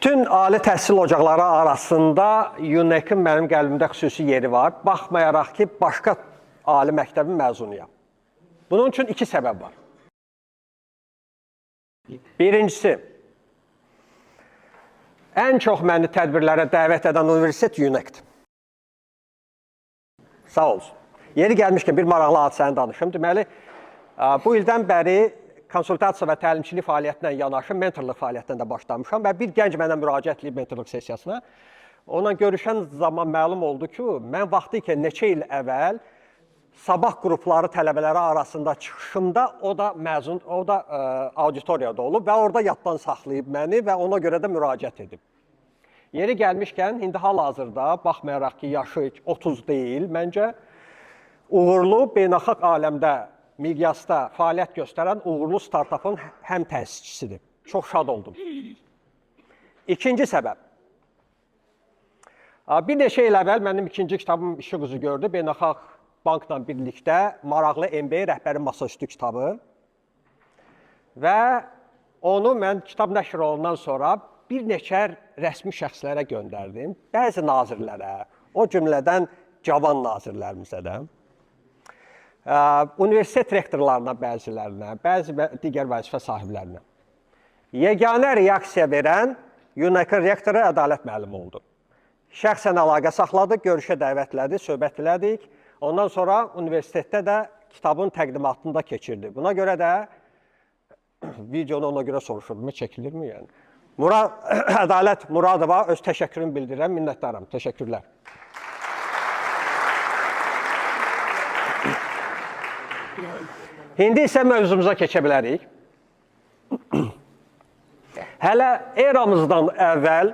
Bütün ali təhsil ocaqları arasında UNEC-in mənim qəlbimdə xüsusi yeri var. Baxmayaraq ki, başqa ali məktəbin məzunuyam. Bunun üçün iki səbəb var. Birincisi, ən çox məni tədbirlərə dəvət edən universitet UNEC-dir. Sağ olsun. Yeri gəlmişkən bir maraqlı hadisəni danışım. Deməli, bu ildən bəri konsultasiya və təlimçilik fəaliyyətinə yanaşı mentorluq fəaliyyətindən də başlamışam və bir gənc mənə müraciət edib mentorluq sessiyasına. Onunla görüşən zaman məlum oldu ki, mən vaxtı ikən neçə il əvvəl sabah qrupları tələbələri arasında çıxışımda o da auditoriyada olub və orada yaddan saxlayıb məni və ona görə də müraciət edib. Yeri gəlmişkən, indi hal-hazırda, baxmayaraq ki, yaşı 30 deyil, məncə uğurlu beynəlxalq aləmdə miqyasda fəaliyyət göstərən uğurlu startupın həm təsisçisidir. Çox şad oldum. İkinci səbəb. Bir neçə il əvvəl mənim ikinci kitabım işıq üzü gördü. Beynəlxalq Bankla birlikdə maraqlı MBA rəhbəri masaüstü kitabı. Və onu mən kitab nəşr olundan sonra bir neçə rəsmi şəxslərə göndərdim. Bəzi nazirlərə, o cümlədən cavan nazirlərimizə də. Universitet rektorlarına bəzilərinə, bəzi digər vəzifə sahiblərinə. Yeganə reaksiya verən UNEC-in rektoru Ədalət müəllim oldu. Şəxsən əlaqə saxladıq, görüşə dəvətlədik, söhbət elədik. Ondan sonra universitetdə də kitabın təqdimatında keçirdi. Buna görə də videonu ona görə soruşurdum, çəkilirmi yəni? Ədalət Muradova öz təşəkkürümü bildirirəm, minnətdaram. Təşəkkürlər. İndi isə mövzumuza keçə bilərik. Hələ eramızdan əvvəl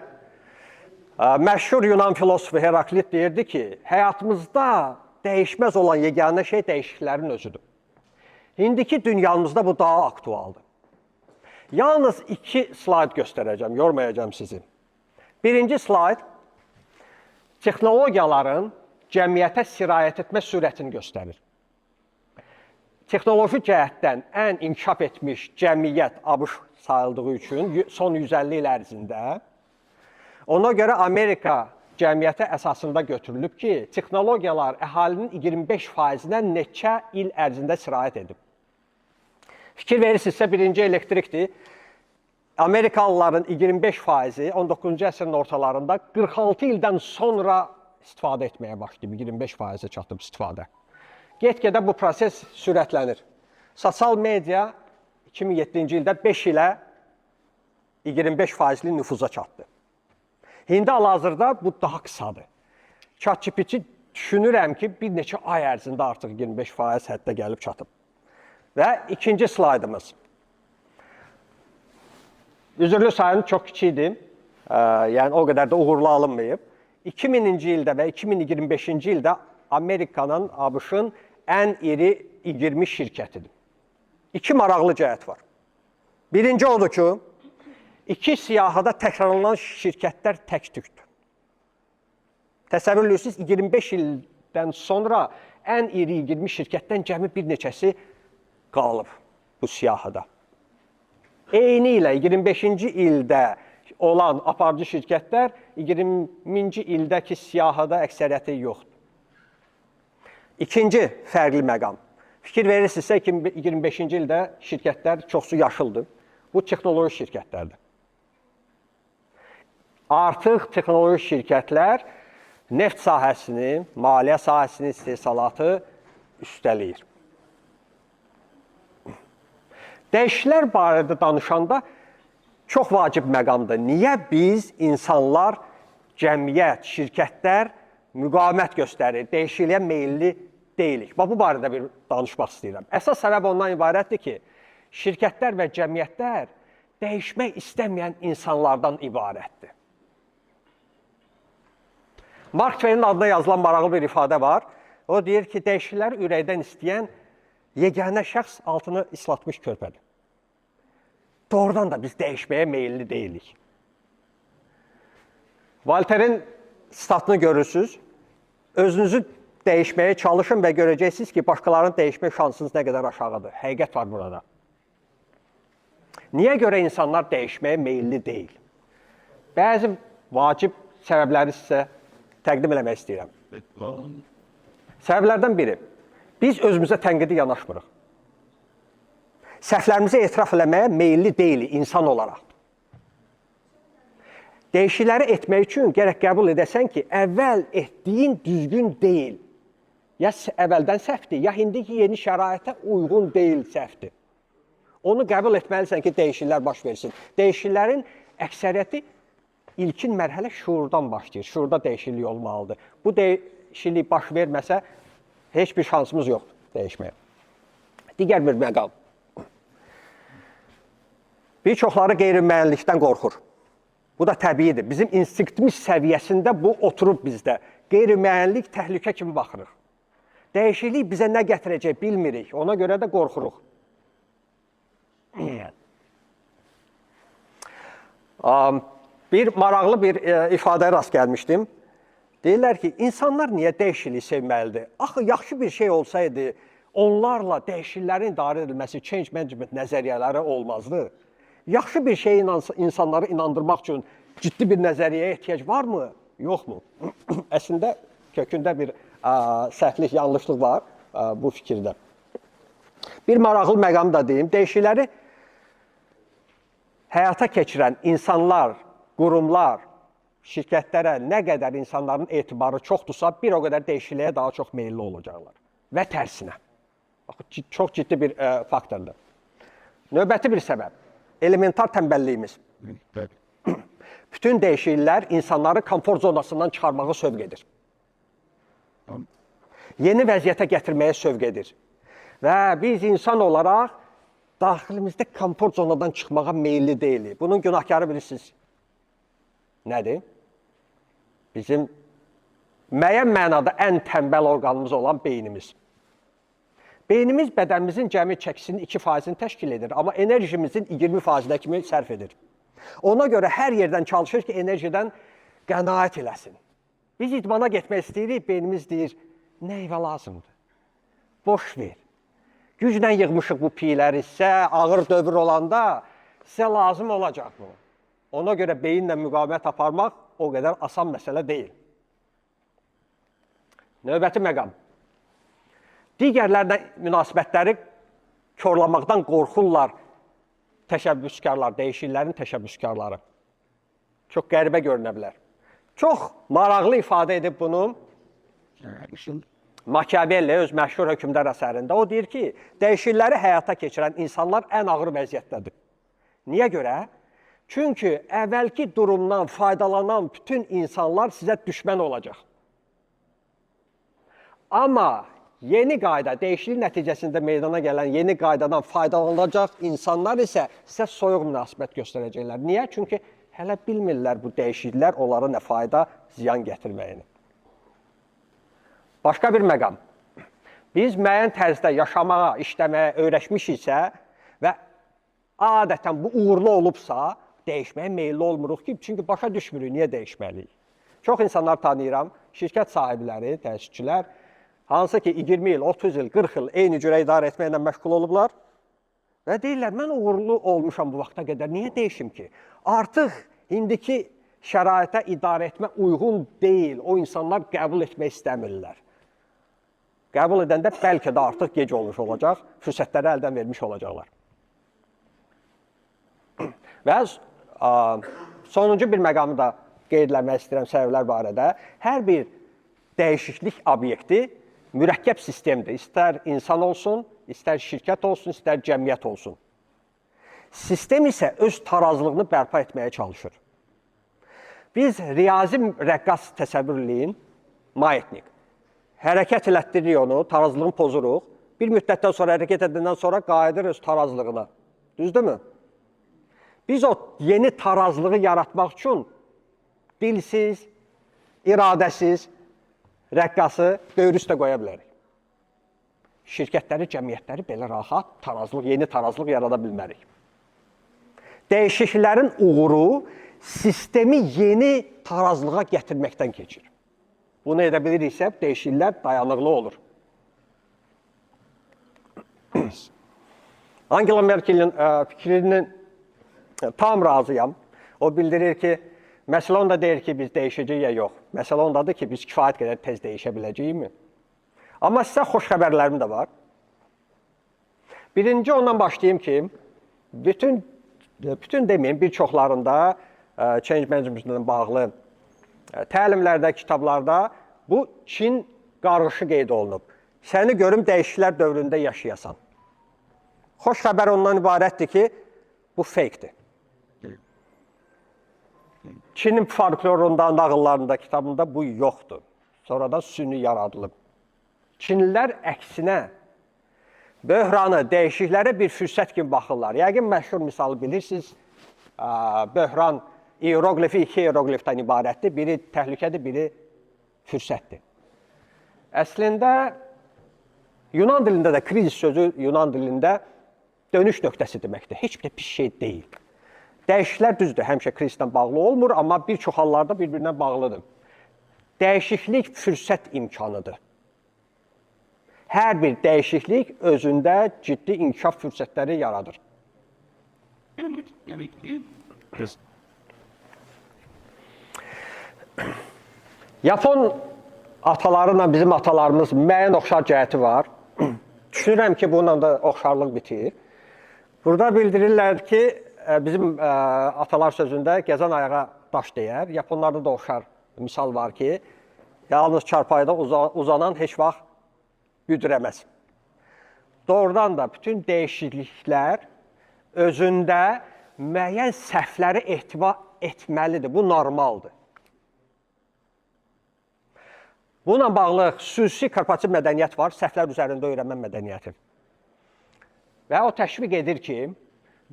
məşhur Yunan filosofu Heraklit deyirdi ki, həyatımızda dəyişməz olan yeganə şey dəyişikliklərin özüdür. İndiki dünyamızda bu daha aktualdır. Yalnız iki slayd göstərəcəm, yormayacağım sizi. Birinci slayd texnologiyaların cəmiyyətə sirayət etmə sürətini göstərir. Texnoloji cəhətdən ən inkişaf etmiş cəmiyyət ABŞ sayıldığı üçün son 150 il ərzində ona görə Amerika cəmiyyəti əsasında götürülüb ki, texnologiyalar əhalinin 25%-nə neçə il ərzində sirayət edib. Fikir verirsinizsə, birinci elektrikdir. Amerikalıların 25%-i 19-cu əsrin ortalarında 46 ildən sonra istifadə etməyə başlayıb, 25%-ə çatıb istifadə. Get-gedə bu proses sürətlənir. Sosial media 2007-ci ildə 5 ilə 25%-li nüfuza çatdı. İndi hal-hazırda bu daha qısadır. ChatGPT düşünürəm ki, bir neçə ay ərzində artıq 25% həddə gəlib çatıb. Və ikinci slaydımız. Üzürlü sayını çox kiçikdir, yəni o qədər də uğurlu alınmayıb. 2000-ci ildə və 2025-ci ildə Amerikanın, ABŞ-ın ən iri 20 şirkətidir. İki maraqlı cəhət var. Birinci odur ki, iki siyahıda təkrarlanan şirkətlər tək tükdür. Təsəvvür edirsiniz, 25 ildən sonra ən iri 20 şirkətdən cəmi bir neçəsi qalıb bu siyahıda. Eyni ilə 25-ci ildə olan aparıcı şirkətlər 20-ci ildəki siyahıda əksəriyyəti yoxdur. İkinci fərqli məqam. Fikir verirsinizsə, 2025-ci ildə şirkətlər çoxsu yaşıldır. Bu texnoloji şirkətlərdir. Artıq texnoloji şirkətlər neft sahəsini, maliyyə sahəsini, istehsalatı üstələyir. Dəyişikliklər barədə danışanda çox vacib məqamdır. Niyə biz, insanlar, cəmiyyət, şirkətlər müqavimət göstərir, dəyişikliyə meyilli deyilik? Bu barədə bir danışmaq istəyirəm. Əsas səbəb ondan ibarətdir ki, şirkətlər və cəmiyyətlər dəyişmək istəməyən insanlardan ibarətdir. Mark Twain'in adına yazılan maraqlı bir ifadə var. O deyir ki, dəyişiklikləri ürəkdən istəyən yeganə şəxs altını islatmış körpədir. Doğrudan da biz dəyişməyə meyilli deyilik. Voltaire'in statını görürsünüz. Özünüzü dəyişməyə çalışın və görəcəksiniz ki, başqalarının dəyişmək şansınız nə qədər aşağıdır. Həqiqət var burada. Niyə görə insanlar dəyişməyə meyilli deyil? Bəzi vacib səbəbləri sizə təqdim eləmək istəyirəm. Səbəblərdən biri, biz özümüzə tənqidi yanaşmırıq. Səhvlərimizi etiraf eləməyə meyilli deyilik insan olaraq. Dəyişiklikləri etmək üçün gərək qəbul edəsən ki, əvvəl etdiyin düzgün deyil. Ya əvvəldən səhvdir, ya indiki yeni şəraitə uyğun deyil səhvdir. Onu qəbul etməlisən ki, dəyişikliklər baş versin. Dəyişikliklərin əksəriyyəti ilkin mərhələ şuurdan başlayır. Şuurda dəyişiklik olmalıdır. Bu dəyişiklik baş verməsə, heç bir şansımız yoxdur dəyişməyə. Digər bir məqam. Bir çoxları qeyri-müəyyənlikdən qorxur. Bu da təbiidir. Bizim instinktimiz səviyyəsində bu oturub bizdə. Qeyri-müəyyənlik təhlükə kimi baxırıq. Dəyişiklik bizə nə gətirəcək bilmirik. Ona görə də qorxuruq. Bir maraqlı bir ifadəyə rast gəlmişdim. Deyirlər ki, insanlar niyə dəyişikliyi sevməlidir? Axı, yaxşı bir şey olsaydı, onlarla dəyişikliklərin idarə edilməsi, change management nəzəriyyələri olmazdı. Yaxşı bir şeyi insanları inandırmaq üçün ciddi bir nəzəriyyəyə ehtiyac varmı, yoxmu? Əslində, kökündə bir səhvlik, yanlışlıq var bu fikirdə. Bir maraqlı məqam da deyim, dəyişiklikləri həyata keçirən insanlar, qurumlar, şirkətlərə nə qədər insanların etibarı çoxdursa, bir o qədər dəyişikliyə daha çox meyilli olacaqlar. Və tərsinə. Çox ciddi bir faktordur. Növbəti bir səbəb. Elementar tənbəlliyimiz. Bütün dəyişikliklər insanları komfort zonasından çıxarmağı sövq edir. Yeni vəziyyətə gətirməyə sövq edir. Və biz insan olaraq daxilimizdə komfort zonadan çıxmağa meyilli deyilik. Bunun günahkarı bilirsiniz. Nədir? Bizim müəyyən mənada ən tənbəl orqanımız olan beynimiz. Beynimiz bədənimizin cəmi çəkisinin 2%-ni təşkil edir, amma enerjimizin 20%-nə kimi sərf edir. Ona görə hər yerdən çalışır ki, enerjidən qənaət eləsin. Biz idmana getmək istəyirik, beynimiz deyir, nə evə lazımdır? Boş ver. Güclə yığmışıq bu piyləri, sizə ağır dövr olanda sizə lazım olacaq bu. Ona görə beyinlə müqavimət aparmaq o qədər asan məsələ deyil. Növbəti məqam. Digərlərlə münasibətləri korlamaqdan qorxurlar təşəbbüskarlar, dəyişikliklərin təşəbbüskarları. Çox qəribə görünə bilər. Çox maraqlı ifadə edib bunu Machiavelli öz məşhur hökmdar əsərində. O deyir ki, dəyişiklikləri həyata keçirən insanlar ən ağır vəziyyətdədir. Niyə görə? Çünki əvvəlki durumdan faydalanan bütün insanlar sizə düşmən olacaq. Amma yeni qayda, dəyişiklik nəticəsində meydana gələn yeni qaydadan faydalanacaq insanlar isə sizə soyuq münasibət göstərəcəklər. Niyə? Çünki hələ bilmirlər bu dəyişikliklər onlara nə fayda, ziyan gətirməyini. Başqa bir məqam. Biz müəyyən tərzdə yaşamağa, işləməyə öyrəşmişiksə və adətən bu uğurlu olubsa, dəyişməyə meyilli olmuruq ki, çünki başa düşmürük, niyə dəyişməliyik? Çox insanlar tanıyıram, şirkət sahibləri, təşkilçilər, hansı ki 20 il, 30 il, 40 il eyni cürə idarə etməklə məşğul olublar və deyirlər, mən uğurlu olmuşam bu vaxta qədər, niyə dəyişim ki? Artıq indiki şəraitə idarə etmə uyğun deyil, o insanlar qəbul etmək istəmirlər. Qəbul edəndə bəlkə də artıq gec olmuş olacaq, fürsətləri əldən vermiş olacaqlar. Və sonuncu bir məqamı da qeydləmək istəyirəm səbəblər barədə. Hər bir dəyişiklik obyekti mürəkkəb sistemdir. İstər insan olsun, istər şirkət olsun, istər cəmiyyət olsun. Sistem isə öz tarazlığını bərpa etməyə çalışır. Biz riyazi rəqqas təsəvvür eləyin, maetnik. Hərəkət elətdiririk onu, tarazlığını pozuruq. Bir müddətdən sonra, hərəkət edəndən sonra qayıdır öz tarazlığına. Düzdürmü? Biz o yeni tarazlığı yaratmaq üçün dilsiz, iradəsiz rəqqası döyür üstə qoya bilərik. Şirkətləri, cəmiyyətləri belə rahat tarazlıq, yeni tarazlıq yarada bilmərik. Dəyişikliklərin uğuru sistemi yeni tarazlığa gətirməkdən keçir. Bunu edə biliriksə, dəyişikliklər dayanıqlı olur. Angela Merkel'in fikrinin tam razıyam. O bildirir ki, Məsələ onda deyir ki, biz dəyişəcəyik ya yox. Məsələ ondadır ki, biz kifayət qədər tez dəyişə biləcəyikmi? Amma sizə xoş xəbərlərim də var. Birinci ondan başlayayım ki, bütün deməyim, bir çoxlarında change management-la bağlı təlimlərdə, kitablarda bu Çin qarğışı qeyd olunub. Səni görüm dəyişikliklər dövründə yaşayasan. Xoş xəbər ondan ibarətdir ki, bu fake-dir. Çinin folklorunda, nağıllarında, kitabında bu yoxdur. Sonradan süni yaradılıb. Çinlilər əksinə böhranı, dəyişikliklərə bir fürsət kimi baxırlar. Yəqin məşhur misalı bilirsiniz. Böhran hieroglifi iki hieroglifdən ibarətdir. Biri təhlükədir, biri fürsətdir. Əslində Yunan dilində də krizis sözü Yunan dilində dönüş nöqtəsi deməkdir. Heç bir pis şey deyil. Dəyişikliklər düzdür, həmişə krizislə bağlı olmur, amma bir çox hallarda bir-birinə bağlıdır. Dəyişiklik fürsət imkanıdır. Hər bir dəyişiklik özündə ciddi inkişaf fürsətləri yaradır. Yapon atalarıyla bizim atalarımız müəyyən oxşar cəhəti var. Düşünürəm ki, bununla da oxşarlıq bitir. Burada bildirirlər ki, bizim atalar sözündə gəzən ayağa daş deyər. Yaponlarda da oxşar misal var ki, yalnız çarpayıda uzanan heç vaxt güdürəməz. Doğrudan da bütün dəyişikliklər özündə müəyyən səhvləri ehtiva etməlidir. Bu normaldır. Bununla bağlı xüsusi korporativ mədəniyyət var, səhvlər üzərində öyrənmə mədəniyyəti. Və o təşviq edir ki,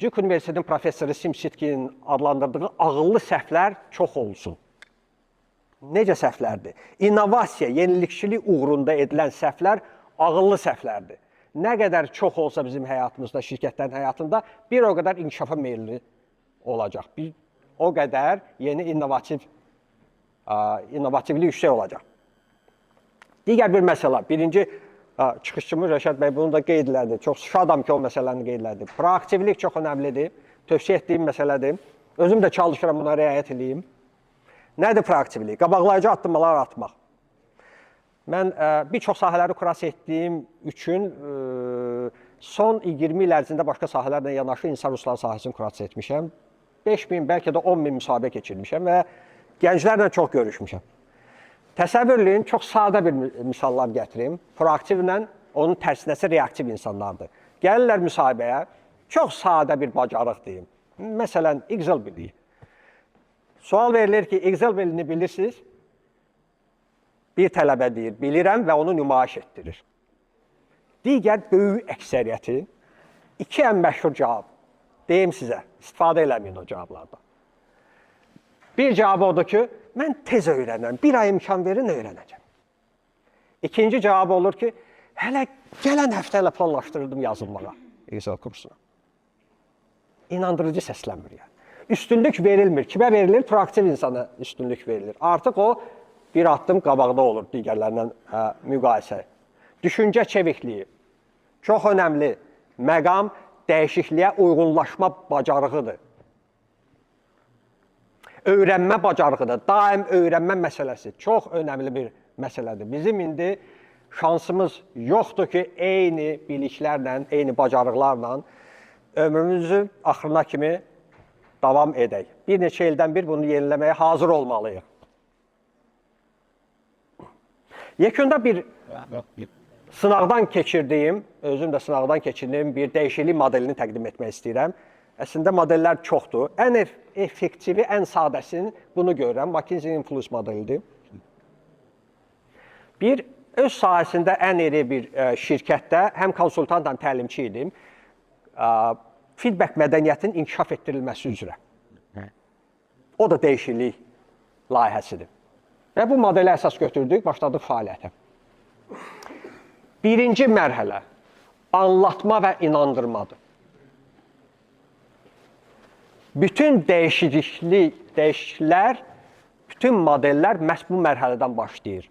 Duke Universitetinin professoru Sim Sitkinin adlandırdığı ağıllı səhvlər çox olsun. Necə səhvlərdir? İnnovasiya, yenilikçilik uğrunda edilən səhvlər ağıllı səhvlərdir. Nə qədər çox olsa bizim həyatımızda, şirkətlərin həyatında bir o qədər inkişafa meyilli olacaq. Bir o qədər yeni innovativlik yüksək olacaq. Digər bir məsələ, birinci çıxışçımız Rəşad bəy bunu da qeyd elədi. Çox şadam ki, o məsələni qeyd elədi. Proaktivlik çox önəmlidir, tövsiyə etdiyim məsələdir. Özüm də çalışıram, buna riayət edeyim. Nədir proaktivlik? Qabaqlayıcı addımlar atmaq. Mən bir çox sahələri kurasiya etdiyim üçün son 20 il ərzində başqa sahələrlə yanaşı insan resursları sahəsini kurasiya etmişəm. 5000, bəlkə də 10.000 müsahibə keçirmişəm və gənclərlə çox görüşmüşəm. Təsəvvürləyin, çox sadə bir misallar gətirim. Proaktivlə onun tərsinəsi reaktiv insanlardır. Gəlirlər müsahibəyə, çox sadə bir bacarıq deyim. Məsələn, Excel biliyi. Sual verilir ki, Excel biliyini bilirsiniz? Bir tələbə deyir, bilirəm və onu nümayiş etdirir. Digər böyük əksəriyyəti iki ən məşhur cavab. Deyim sizə, istifadə eləməyin o cavablardan. Bir cavab odur ki, mən tez öyrənirəm, bir ay imkan verin, öyrənəcəm. İkinci cavab olur ki, hələ gələn həftə ilə planlaşdırırdım yazılmağa Excel kursuna. İnandırıcı səslənmir yəni. Üstünlük verilmir. Kimə verilir? Proaktiv insana üstünlük verilir. Artıq o bir addım qabaqda olur digərlərindən müqayisə. Düşüncə çevikliyi çox önəmli məqam dəyişikliyə uyğunlaşma bacarığıdır. Öyrənmə bacarığıdır. Daim öyrənmə məsələsi çox önəmli bir məsələdir. Bizim indi şansımız yoxdur ki, eyni biliklərlə, eyni bacarıqlarla ömrümüzü axırına kimi davam edək. Bir neçə ildən bir bunu yeniləməyə hazır olmalıyıq. Yekunda bir sınaqdan keçirdiyim, özüm də sınaqdan keçirdiyim bir dəyişiklik modelini təqdim etmək istəyirəm. Əslində modellər çoxdur. Ən effektivi, ən sadəsini bunu görürəm. McKinsey Influence modelidir. Bir, öz sahəsində ən iri bir şirkətdə həm konsultant, həm təlimçi idim. Feedback mədəniyyətinin inkişaf etdirilməsi üzrə. O da dəyişiklik layihəsidir. Və bu modeli əsas götürdük, başladıq fəaliyyətə. Birinci mərhələ anlatma və inandırmadır. Bütün dəyişikliklər, bütün modellər məhz bu mərhələdən başlayır.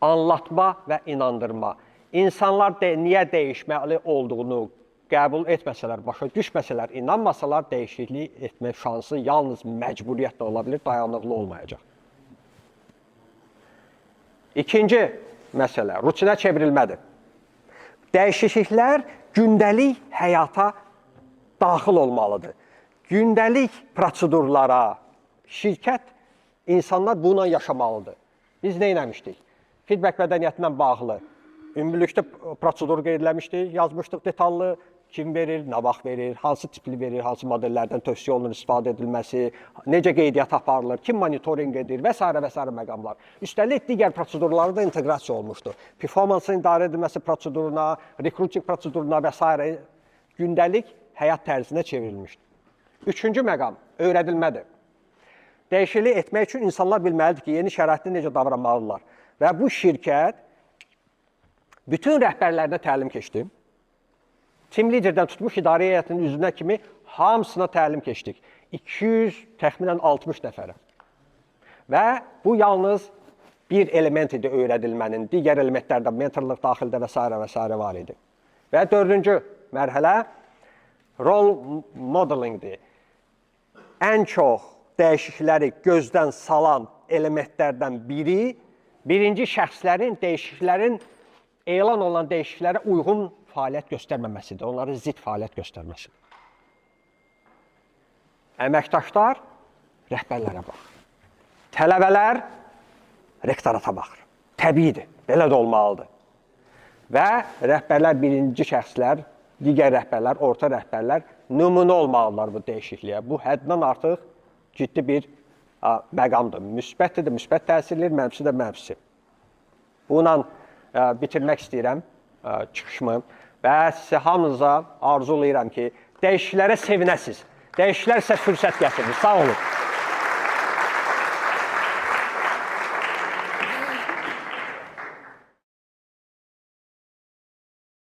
Anlatma və inandırma. İnsanlar niyə dəyişməli olduğunu qəbul etməsələr, başa düşməsələr, inanmasalar dəyişiklik etmə şansı yalnız məcburiyyətlə ola bilir, dayanıqlı olmayacaq. İkinci məsələ, rutinə çevrilmədir. Dəyişikliklər gündəlik həyata daxil olmalıdır. Gündəlik prosedurlara şirkət, insanlar bununla yaşamalıdır. Biz nə eləmişdik? Feedback mədəniyyətindən bağlı ümumilikdə prosedur qeydləmişdik, yazmışdıq detallı, kim verir, nə vaxt verir, hansı tipli verir, hansı modellərdən tövsiyə olunur istifadə edilməsi, necə qeydiyyat aparılır, kim monitorinq edir və s. məqamlar. Üstəlik, digər prosedurları da inteqrasiya olmuşdu. Performansın idarə edilməsi proseduruna, rekruting proseduruna və s. gündəlik həyat tərzinə çevrilmişdi. Üçüncü məqam, öyrədilmədir. Dəyişiklik etmək üçün insanlar bilməlidir ki, yeni şəraitdə necə davranmalıdırlar. Və bu şirkət bütün rəhbərlərinə təlim keçdi. Team liderdən tutmuş idarə heyətinin üzvünə kimi hamısına təlim keçdik. 200, təxminən 60 nəfərə. Və bu yalnız bir element idi öyrədilmənin, digər elementlərdə mentorluq daxildə və s. var idi. Və dördüncü mərhələ role modelingdir. Ən çox dəyişiklikləri gözdən salan elementlərdən biri, birinci şəxslərin dəyişikliklərin elan olan dəyişikliklərə uyğun fəaliyyət göstərməməsidir, onları zid fəaliyyət göstərməsidir. Əməkdaşlar rəhbərlərə baxır. Tələbələr rektorata baxır. Təbiidir, belə də olmalıdır. Və rəhbərlər, birinci şəxslər, digər rəhbərlər, orta rəhbərlər nümunə olmalıdırlar bu dəyişikliyə. Bu həddən artıq ciddi bir məqamdır. Müsbətdir də, müsbət təsirlir, mənfisi də mənfisi. Bununla bitirmək istəyirəm çıxışımı və sizə hamınıza arzulayıram ki, dəyişikliklərə sevinəsiniz. Dəyişikliklər sizə fürsət gətirir. Sağ olun.